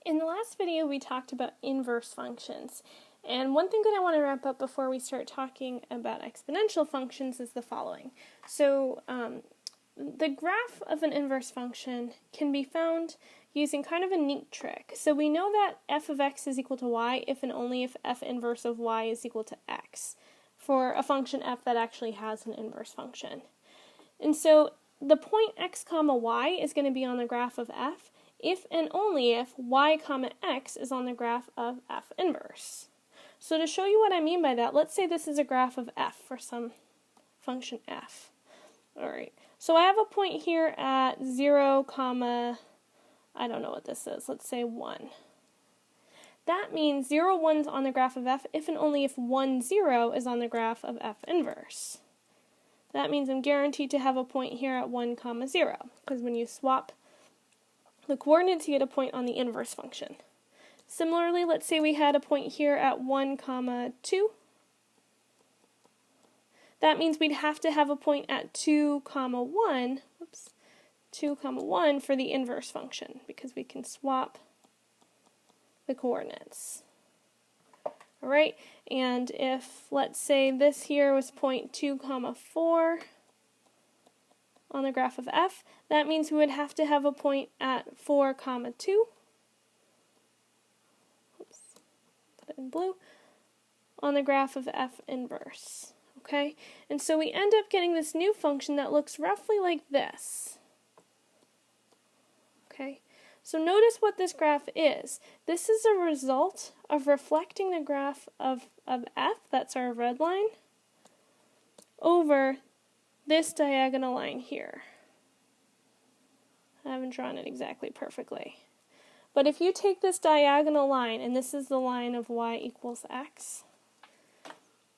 In the last video, we talked about inverse functions. And one thing that I want to wrap up before we start talking about exponential functions is the following. So the graph of an inverse function can be found using kind of a neat trick. So we know that f of x is equal to y if and only if f inverse of y is equal to x for a function f that actually has an inverse function. And so the point x comma y is going to be on the graph of f if and only if y comma x is on the graph of f inverse. So to show you what I mean by that, let's say this is a graph of f for some function f. Alright, so I have a point here at 0, comma, I don't know what this is, let's say 1. That means 0, 1 is on the graph of f if and only if 1, 0 is on the graph of f inverse. That means I'm guaranteed to have a point here at 1, comma 0, because when you swap the coordinates, you get a point on the inverse function. Similarly, let's say we had a point here at 1, comma 2. That means we'd have to have a point at 2, comma 1, 2, comma 1 for the inverse function, because we can swap the coordinates. Alright, and if, let's say, this here was point 2, comma 4 on the graph of f, that means we would have to have a point at 4, comma 2, put it in blue, on the graph of f inverse. Okay, and so we end up getting this new function that looks roughly like this. Okay, so notice what this graph is. This is a result of reflecting the graph of f, that's our red line, over this diagonal line here. I haven't drawn it exactly perfectly. But if you take this diagonal line, and this is the line of y equals x,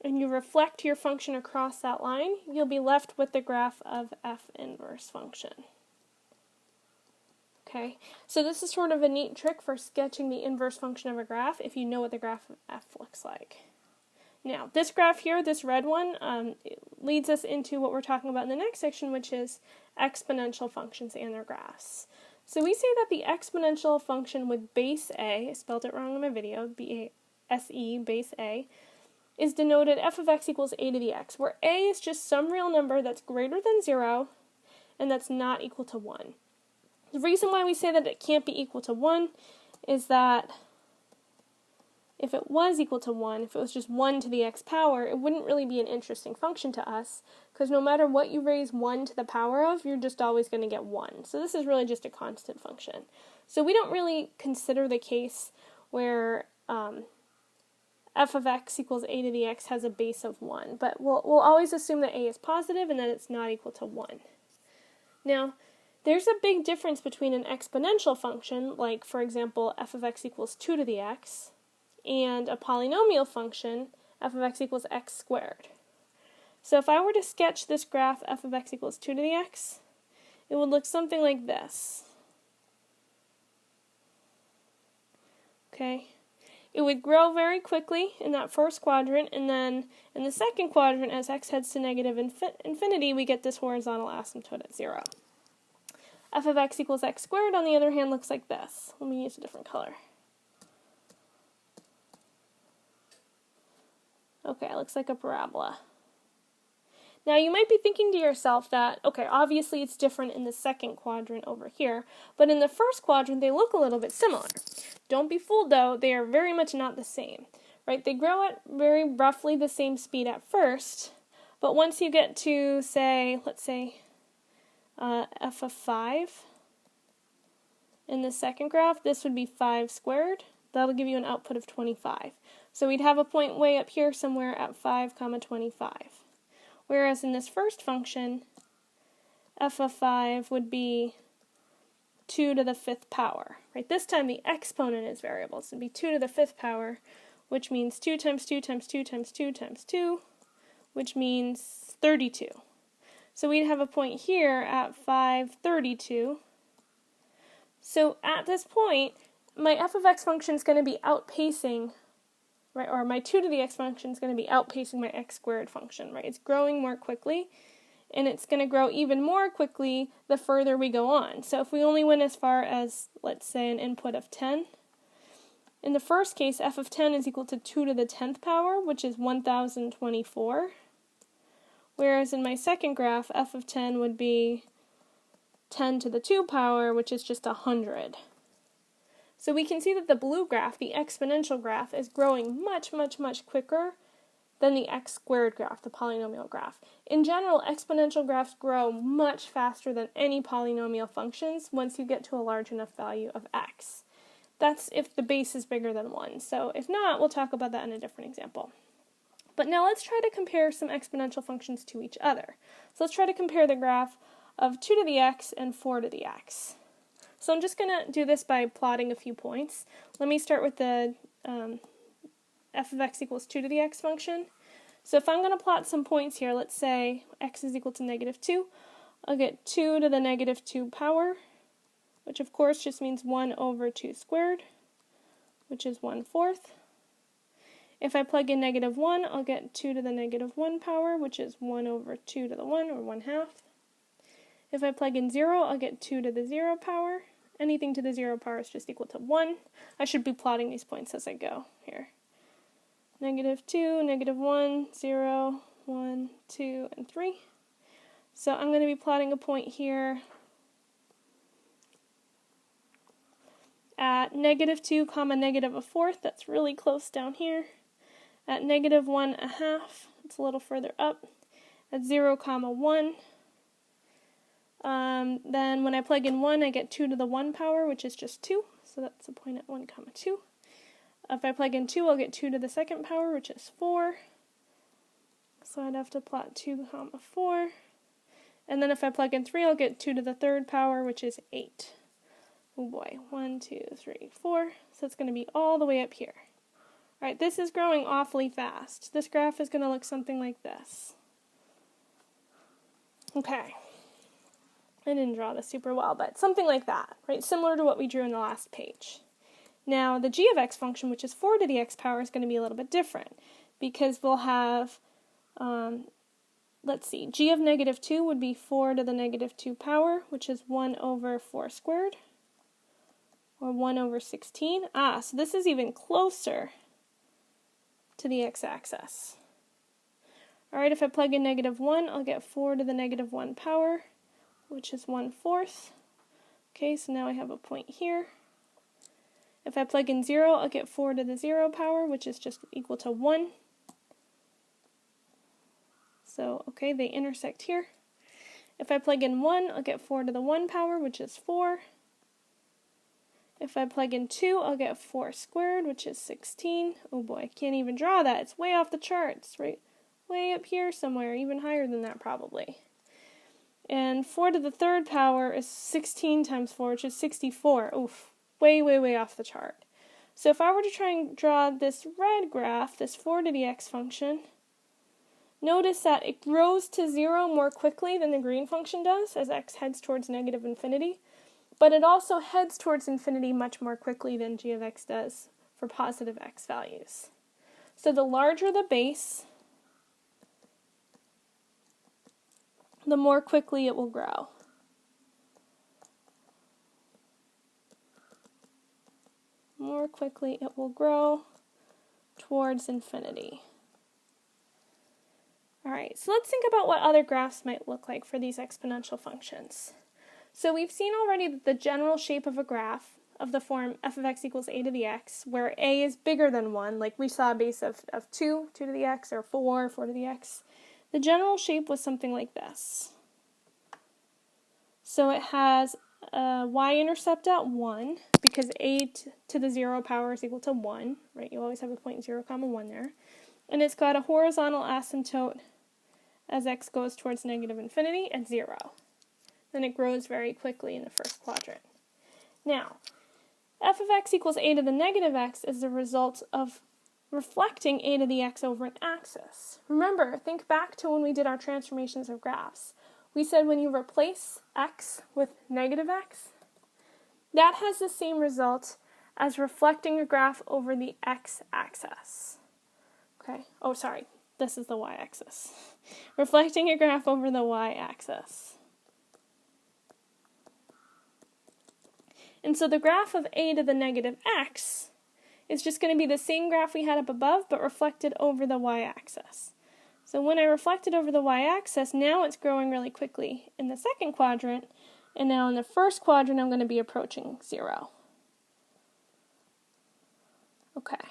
and you reflect your function across that line, you'll be left with the graph of f inverse function. Okay, so this is sort of a neat trick for sketching the inverse function of a graph if you know what the graph of f looks like. Now, this graph here, this red one, it leads us into what we're talking about in the next section, which is exponential functions and their graphs. So we say that the exponential function with base a, I spelled it wrong in my video, B-A-S-E, base a, is denoted f of x equals a to the x, where a is just some real number that's greater than 0 and that's not equal to 1. The reason why we say that it can't be equal to 1 is that if it was equal to 1, if it was just 1 to the x power, it wouldn't really be an interesting function to us, because no matter what you raise 1 to the power of, you're just always going to get 1. So this is really just a constant function. So we don't really consider the case where f of x equals a to the x has a base of 1, but we'll always assume that a is positive and that it's not equal to 1. Now, there's a big difference between an exponential function, like, for example, f of x equals 2 to the x, and a polynomial function, f of x equals x squared. So if I were to sketch this graph f of x equals 2 to the x, it would look something like this. Okay? It would grow very quickly in that first quadrant, and then in the second quadrant, as x heads to negative infinity, we get this horizontal asymptote at 0. F of x equals x squared, on the other hand, looks like this. Let me use a different color. Okay, it looks like a parabola. Now you might be thinking to yourself that, okay, obviously it's different in the second quadrant over here, but in the first quadrant they look a little bit similar. Don't be fooled though, they are very much not the same, right? They grow at very roughly the same speed at first, but once you get to, say, let's say, f of 5 in the second graph, this would be 5 squared. That'll give you an output of 25. So we'd have a point way up here somewhere at 5, comma 25. Whereas in this first function, f of 5 would be 2 to the 5th power. Right? This time the exponent is variable, so it would be 2 to the 5th power, which means 2 times 2 times 2 times 2 times 2, which means 32. So we'd have a point here at 532. So at this point, my f of x function is going to be outpacing, right, or my 2 to the x function is going to be outpacing my x squared function, right? It's growing more quickly, and it's going to grow even more quickly the further we go on. So if we only went as far as, let's say, an input of 10, In the first case, f of 10 is equal to 2 to the 10th power, which is 1024. Whereas in my second graph, f of 10 would be 10 to the 2 power, which is just 100. So we can see that the blue graph, the exponential graph, is growing much, much, much quicker than the x squared graph, the polynomial graph. In general, exponential graphs grow much faster than any polynomial functions once you get to a large enough value of x. That's if the base is bigger than 1. So if not, we'll talk about that in a different example. But now let's try to compare some exponential functions to each other. So let's try to compare the graph of 2 to the x and 4 to the x. So I'm just going to do this by plotting a few points. Let me start with the f of x equals 2 to the x function. So if I'm going to plot some points here, let's say x is equal to negative 2, I'll get 2 to the negative 2 power, which of course just means 1 over 2 squared, which is 1/4. If I plug in negative 1, I'll get 2 to the negative 1 power, which is 1 over 2 to the 1, or 1/2. If I plug in 0, I'll get 2 to the 0 power. Anything to the 0 power is just equal to 1. I should be plotting these points as I go here. Negative 2, negative 1, 0, 1, 2, and 3. So I'm going to be plotting a point here at negative 2 comma negative 1/4, that's really close down here. At negative 1/2, it's a little further up. At 0 comma 1. Then when I plug in 1, I get 2 to the 1 power, which is just 2. So that's a point at 1 comma 2. If I plug in 2, I'll get 2 to the 2nd power, which is 4. So I'd have to plot 2 comma 4. And then if I plug in 3, I'll get 2 to the 3rd power, which is 8. Oh boy, 1, 2, 3, 4. So it's going to be all the way up here. All right, this is growing awfully fast. This graph is going to look something like this. Okay. I didn't draw this super well, but something like that, right? Similar to what we drew in the last page. Now, the g of x function, which is 4 to the x power, is going to be a little bit different because we'll have, let's see, g of negative 2 would be 4 to the negative 2 power, which is 1 over 4 squared, or 1 over 16. So this is even closer to the x-axis. All right, if I plug in negative 1, I'll get 4 to the negative 1 power, which is 1/4. Okay, so now I have a point here. If I plug in 0, I'll get 4 to the 0 power, which is just equal to 1. So, okay, they intersect here. If I plug in 1, I'll get 4 to the 1 power, which is 4. If I plug in 2, I'll get 4 squared, which is 16. Oh boy, I can't even draw that. It's way off the charts, right? Way up here somewhere, even higher than that probably. And 4 to the 3rd power is 16 times 4, which is 64. Oof, way, way, way off the chart. So if I were to try and draw this red graph, this 4 to the x function, notice that it grows to 0 more quickly than the green function does as x heads towards negative infinity, but it also heads towards infinity much more quickly than g of x does for positive x values. So the larger the base, the more quickly it will grow. More quickly it will grow towards infinity. All right, so let's think about what other graphs might look like for these exponential functions. So we've seen already that the general shape of a graph of the form f of x equals a to the x, where a is bigger than 1, like we saw a base of 2, 2 to the x, or 4, 4 to the x. The general shape was something like this. So it has a y-intercept at 1, because a to the 0 power is equal to 1, right? You always have a point 0, comma 1 there. And it's got a horizontal asymptote as x goes towards negative infinity at 0. Then it grows very quickly in the first quadrant. Now, f of x equals a to the negative x is the result of reflecting a to the x over an axis. Remember, think back to when we did our transformations of graphs. We said when you replace x with negative x, that has the same result as reflecting a graph over the x-axis. Okay, oh sorry, this is the y-axis. Reflecting a graph over the y-axis. And so the graph of a to the negative x is just going to be the same graph we had up above, but reflected over the y-axis. So when I reflect it over the y-axis, now it's growing really quickly in the second quadrant, and now in the first quadrant I'm going to be approaching 0. Okay,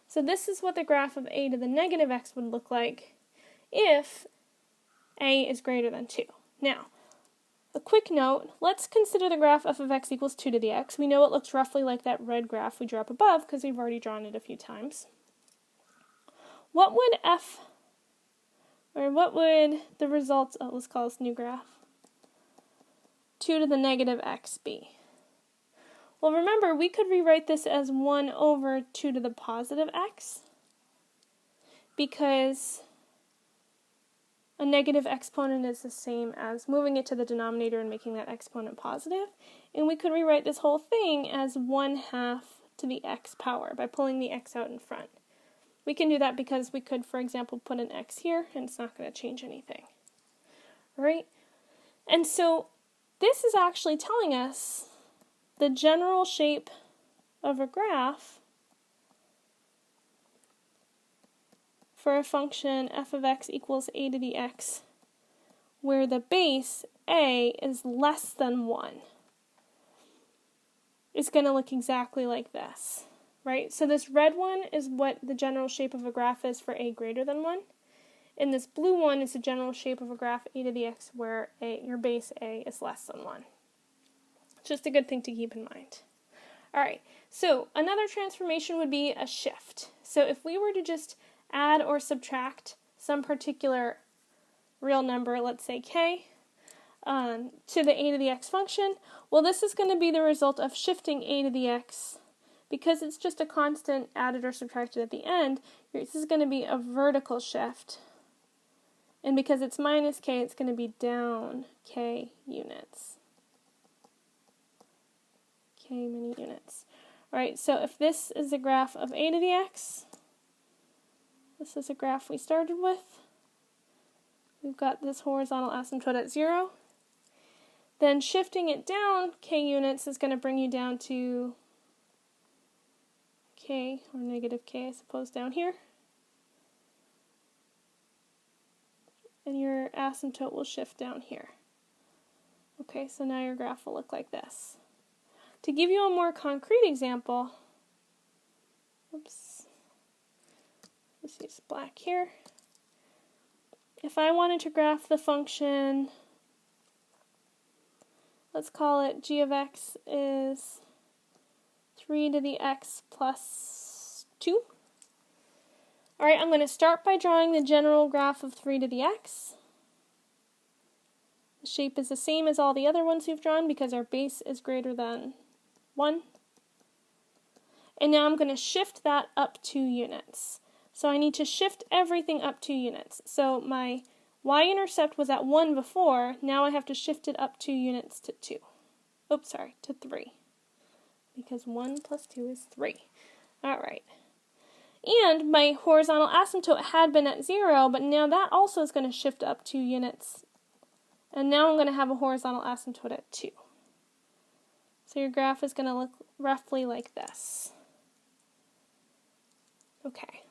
so this is what the graph of a to the negative x would look like if a is greater than 2. Now, a quick note, let's consider the graph f of x equals 2 to the x. We know it looks roughly like that red graph we drew up above because we've already drawn it a few times. What would the results of, let's call this new graph, 2 to the negative x be? Well, remember, we could rewrite this as 1 over 2 to the positive x, because a negative exponent is the same as moving it to the denominator and making that exponent positive. And we could rewrite this whole thing as 1/2 to the x power by pulling the x out in front. We can do that because we could, for example, put an x here, and it's not going to change anything. Right? And so this is actually telling us the general shape of a graph for a function f of x equals a to the x, where the base a is less than 1. It's going to look exactly like this, right? So this red one is what the general shape of a graph is for a greater than 1. And this blue one is the general shape of a graph a to the x where your base a is less than 1. Just a good thing to keep in mind. Alright, so another transformation would be a shift. So if we were to just add or subtract some particular real number, let's say k, to the a to the x function, well, this is going to be the result of shifting a to the x. Because it's just a constant added or subtracted at the end, this is going to be a vertical shift. And because it's minus k, it's going to be down k units. K many units. Alright, so if this is a graph of a to the x, this is a graph we started with. We've got this horizontal asymptote at 0. Then shifting it down k units is going to bring you down to k, or negative k, I suppose, down here. And your asymptote will shift down here. Okay, so now your graph will look like this. To give you a more concrete example, let's use black here. If I wanted to graph the function, let's call it g of x is 3 to the x plus 2. Alright, I'm going to start by drawing the general graph of 3 to the x. The shape is the same as all the other ones we've drawn because our base is greater than 1. And now I'm going to shift that up 2 units. So I need to shift everything up 2 units. So my y-intercept was at 1 before, now I have to shift it up 2 units to 2. Oops, sorry, to 3. Because 1 plus 2 is 3. Alright. And my horizontal asymptote had been at 0, but now that also is going to shift up 2 units. And now I'm going to have a horizontal asymptote at 2. So your graph is going to look roughly like this. Okay.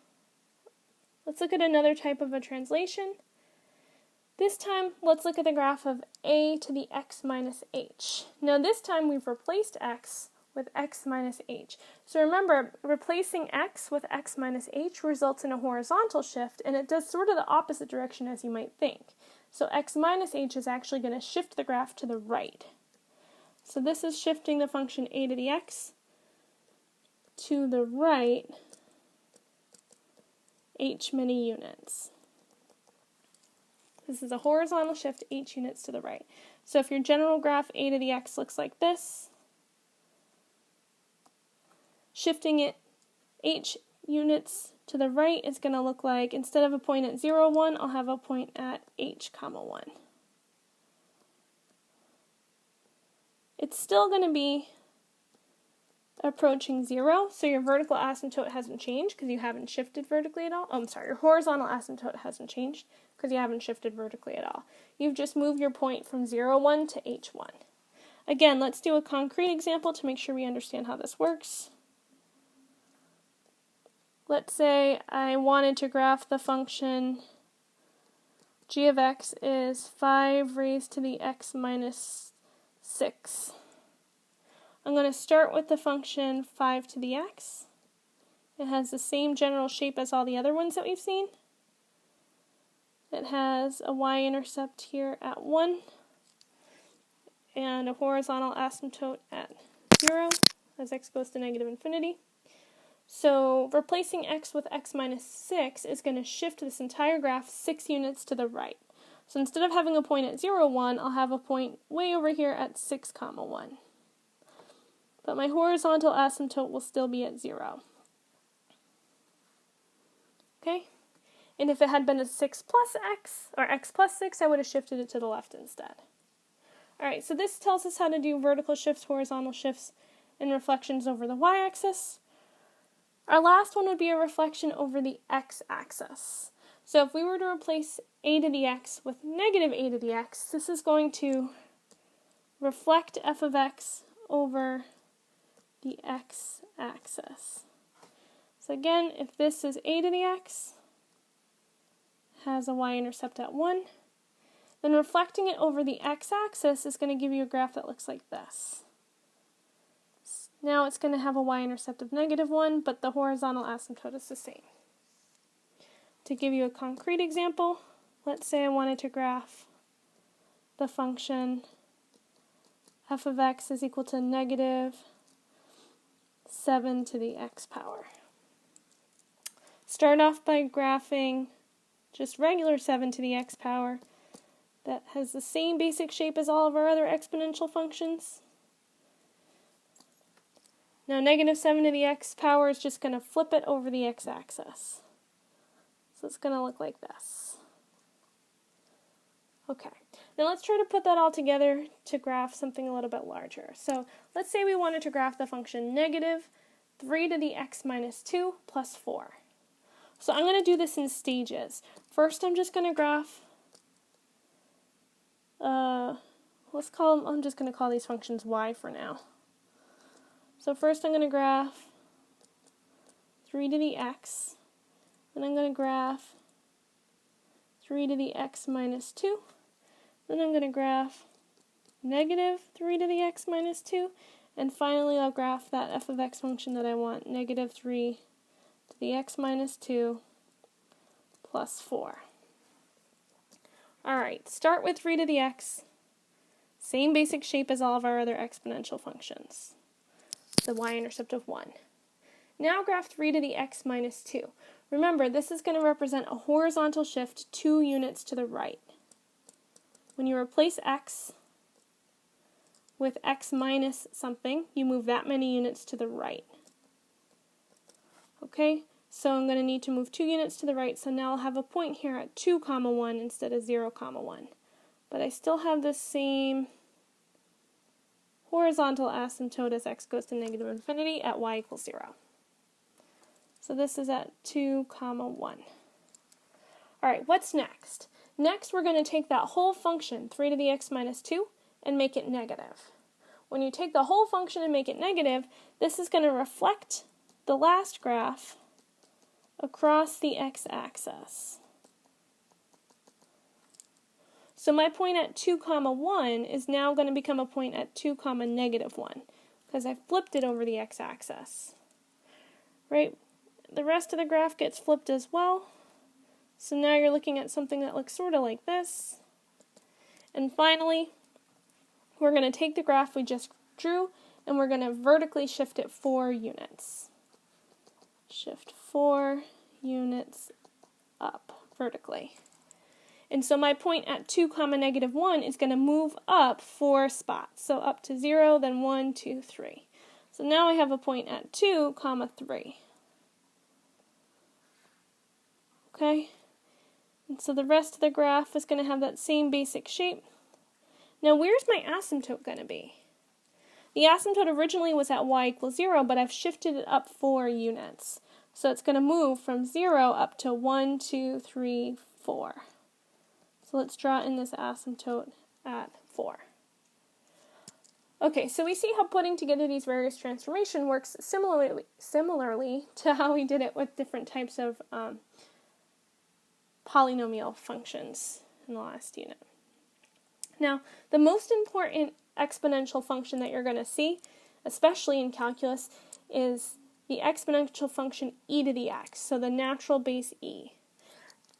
Let's look at another type of a translation. This time, let's look at the graph of a to the x minus h. Now this time we've replaced x with x minus h. So remember, replacing x with x minus h results in a horizontal shift, and it does sort of the opposite direction as you might think. So x minus h is actually going to shift the graph to the right. So this is shifting the function a to the x to the right h many units. This is a horizontal shift h units to the right. So if your general graph a to the x looks like this, shifting it h units to the right is going to look like, instead of a point at 0, 1, I'll have a point at h, 1. It's still going to be approaching 0, so your vertical asymptote hasn't changed because you haven't shifted vertically at all. Oh, I'm sorry, your horizontal asymptote hasn't changed because you haven't shifted vertically at all. You've just moved your point from 0, 1 to h1. Again, let's do a concrete example to make sure we understand how this works. let's say I wanted to graph the function g of x is 5 raised to the x minus 6. I'm going to start with the function 5 to the x. It has the same general shape as all the other ones that we've seen. It has a y-intercept here at 1 and a horizontal asymptote at 0 as x goes to negative infinity. So replacing x with x minus 6 is going to shift this entire graph 6 units to the right. So instead of having a point at 0, 1, I'll have a point way over here at 6, 1. But my horizontal asymptote will still be at 0. Okay? And if it had been a 6 plus x, or x plus 6, I would have shifted it to the left instead. Alright, so this tells us how to do vertical shifts, horizontal shifts, and reflections over the y-axis. Our last one would be a reflection over the x-axis. So if we were to replace a to the x with negative a to the x, this is going to reflect f of x over the x-axis. So again, if this is a to the x, has a y-intercept at 1, then reflecting it over the x-axis is going to give you a graph that looks like this. Now it's going to have a y-intercept of negative 1, but the horizontal asymptote is the same. To give you a concrete example, let's say I wanted to graph the function f of x is equal to negative 7 to the x power. Start off by graphing just regular 7 to the x power that has the same basic shape as all of our other exponential functions. Now negative 7 to the x power is just going to flip it over the x-axis. So it's going to look like this. Okay, now let's try to put that all together to graph something a little bit larger. So let's say we wanted to graph the function negative 3 to the x minus 2 plus 4. So I'm going to do this in stages. First I'm just going to graph, I'm just going to call these functions y for now. So first I'm going to graph 3 to the x, then I'm going to graph 3 to the x minus 2, then I'm going to graph negative 3 to the x minus 2, and finally I'll graph that f of x function that I want, negative 3 to the x minus 2 plus 4. Alright, start with 3 to the x, same basic shape as all of our other exponential functions. The y-intercept of 1. Now graph 3 to the x minus 2. Remember, this is going to represent a horizontal shift 2 units to the right. When you replace x with x minus something, you move that many units to the right. Okay, so I'm going to need to move 2 units to the right, so now I'll have a point here at 2, 1 instead of 0, 1. But I still have the same horizontal asymptote as x goes to negative infinity at y equals 0. So this is at 2, 1. Alright, what's next? Next we're going to take that whole function, 3 to the x minus 2, and make it negative. When you take the whole function and make it negative, this is going to reflect the last graph across the x-axis. So my point at 2, 1 is now going to become a point at 2, negative 1, because I flipped it over the x-axis. Right? The rest of the graph gets flipped as well. So now you're looking at something that looks sort of like this. And finally, we're going to take the graph we just drew, and we're going to vertically shift it 4 units. Shift 4 units up vertically. And so my point at 2, negative 1 is going to move up 4 spots. So up to 0, then 1, 2, 3. So now I have a point at 2, 3. Okay? And so the rest of the graph is going to have that same basic shape. Now where's my asymptote going to be? The asymptote originally was at y equals 0, but I've shifted it up 4 units. So it's going to move from 0 up to 1, 2, 3, 4. So let's draw in this asymptote at 4. Okay, so we see how putting together these various transformations works similarly to how we did it with different types of polynomial functions in the last unit. Now, the most important exponential function that you're going to see, especially in calculus, is the exponential function e to the x, so the natural base e.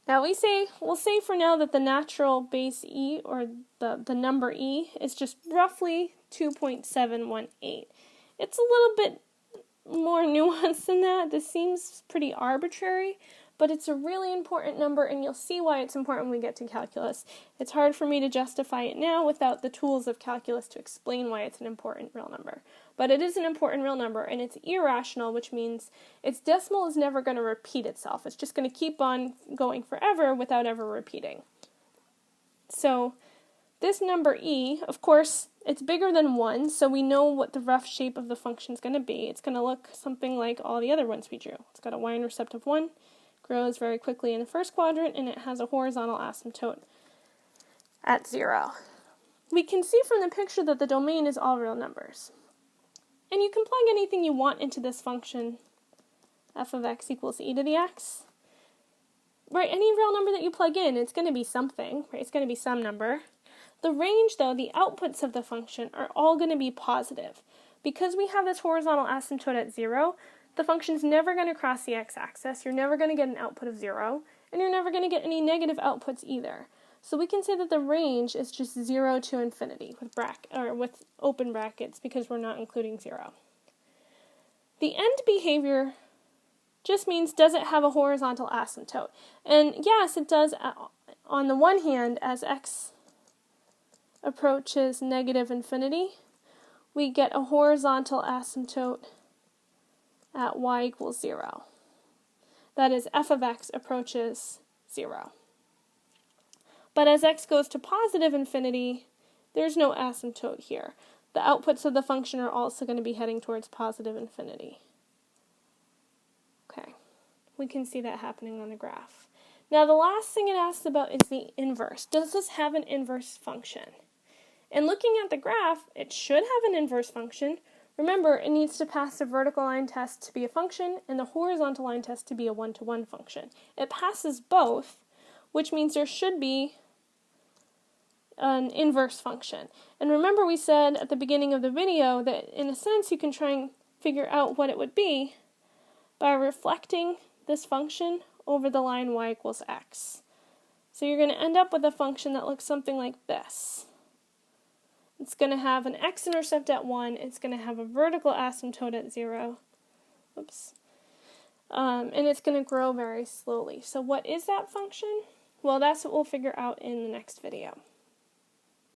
Now we'll say for now that the natural base e, or the number e, is just roughly 2.718. It's a little bit more nuanced than that. This seems pretty arbitrary, but it's a really important number, and you'll see why it's important when we get to calculus. It's hard for me to justify it now without the tools of calculus to explain why it's an important real number. But it is an important real number, and it's irrational, which means its decimal is never going to repeat itself. It's just going to keep on going forever without ever repeating. So this number e, of course, it's bigger than 1, so we know what the rough shape of the function is going to be. It's going to look something like all the other ones we drew. It's got a y-intercept of 1, grows very quickly in the first quadrant, and it has a horizontal asymptote at 0. We can see from the picture that the domain is all real numbers. And you can plug anything you want into this function, f of x equals e to the x. Right, any real number that you plug in, it's going to be something, right? It's going to be some number. The range, though, the outputs of the function are all going to be positive. Because we have this horizontal asymptote at 0, the function's never going to cross the x-axis, you're never going to get an output of 0, and you're never going to get any negative outputs either. So we can say that the range is just 0 to infinity with open brackets because we're not including 0. The end behavior just means, does it have a horizontal asymptote? And yes, it does on the one hand. As x approaches negative infinity, we get a horizontal asymptote at y equals 0. That is, f of x approaches 0. But as x goes to positive infinity, there's no asymptote here. The outputs of the function are also going to be heading towards positive infinity. Okay, we can see that happening on the graph. Now the last thing it asks about is the inverse. Does this have an inverse function? And looking at the graph, it should have an inverse function. Remember, it needs to pass the vertical line test to be a function and the horizontal line test to be a one-to-one function. It passes both, which means there should be an inverse function. And remember, we said at the beginning of the video that in a sense you can try and figure out what it would be by reflecting this function over the line y equals x. So you're going to end up with a function that looks something like this. It's going to have an x-intercept at 1, it's going to have a vertical asymptote at 0, and it's going to grow very slowly. So what is that function? Well, that's what we'll figure out in the next video.